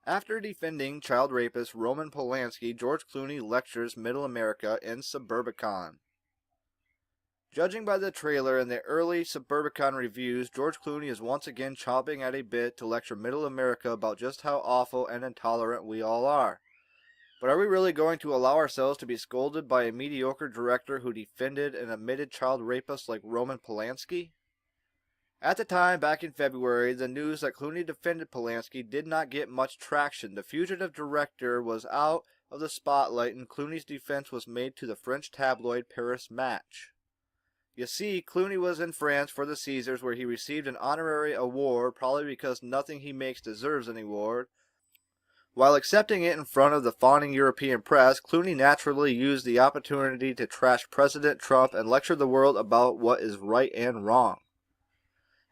After defending child rapist Roman Polanski, George Clooney lectures Middle America in Suburbicon. Judging by the trailer and the early Suburbicon reviews, George Clooney is once again chomping at a bit to lecture Middle America about just how awful and intolerant we all are. But are we really going to allow ourselves to be scolded by a mediocre director who defended an admitted child rapist like Roman Polanski? At the time, back in February, the news that Clooney defended Polanski did not get much traction. The fugitive director was out of the spotlight and Clooney's defense was made to the French tabloid Paris Match. You see, Clooney was in France for the Cesars where he received an honorary award, probably because nothing he makes deserves an award. While accepting it in front of the fawning European press, Clooney naturally used the opportunity to trash President Trump and lecture the world about what is right and wrong.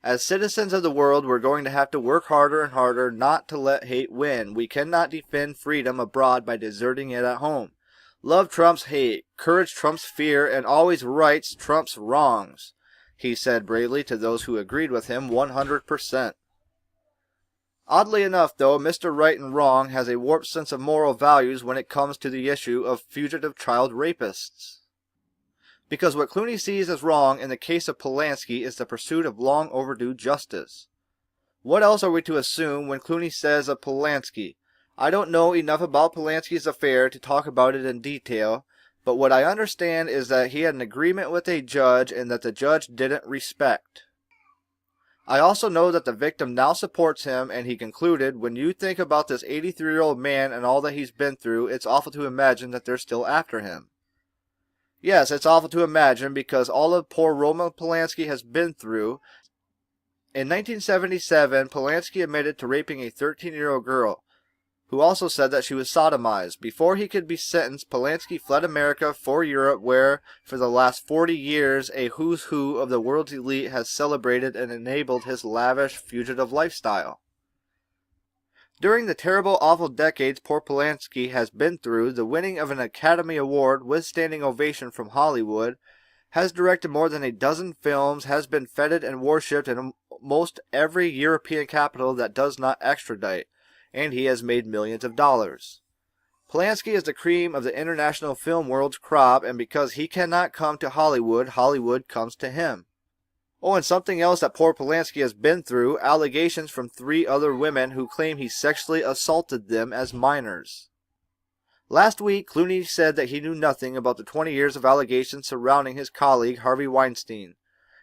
As citizens of the world, we're going to have to work harder and harder not to let hate win. We cannot defend freedom abroad by deserting it at home. Love trumps hate, courage trumps fear, and always rights trumps wrongs, he said bravely to those who agreed with him 100%. Oddly enough, though, Mr. Right and Wrong has a warped sense of moral values when it comes to the issue of fugitive child rapists. Because what Clooney sees as wrong in the case of Polanski is the pursuit of long overdue justice. What else are we to assume when Clooney says of Polanski, "I don't know enough about Polanski's affair to talk about it in detail, but what I understand is that he had an agreement with a judge and that the judge didn't respect. I also know that the victim now supports him," and he concluded, "When you think about this 83-year-old man and all that he's been through, it's awful to imagine that they're still after him." Yes, it's awful to imagine because all that poor Roman Polanski has been through. In 1977, Polanski admitted to raping a 13-year-old girl, who also said that she was sodomized. Before he could be sentenced, Polanski fled America for Europe, where, for the last 40 years, a who's who of the world's elite has celebrated and enabled his lavish, fugitive lifestyle. During the terrible, awful decades poor Polanski has been through, the winning of an Academy Award with standing ovation from Hollywood, has directed more than a dozen films, has been feted and worshipped in most every European capital that does not extradite, and he has made millions of dollars. Polanski is the cream of the international film world's crop, and because he cannot come to Hollywood, Hollywood comes to him. Oh, and something else that poor Polanski has been through, allegations from 3 other women who claim he sexually assaulted them as minors. Last week, Clooney said that he knew nothing about the 20 years of allegations surrounding his colleague Harvey Weinstein.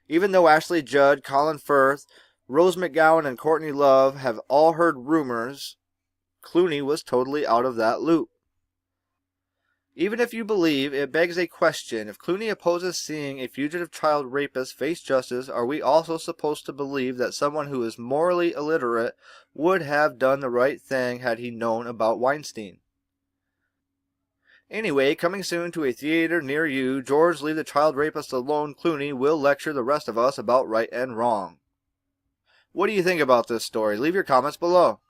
Even though Ashley Judd, Colin Firth, Rose McGowan, and Courtney Love have all heard rumors, Clooney was totally out of that loop. Even if you believe, it begs a question. If Clooney opposes seeing a fugitive child rapist face justice, are we also supposed to believe that someone who is morally illiterate would have done the right thing had he known about Weinstein? Anyway, coming soon to a theater near you, George Leave the Child Rapist Alone Clooney will lecture the rest of us about right and wrong. What do you think about this story? Leave your comments below.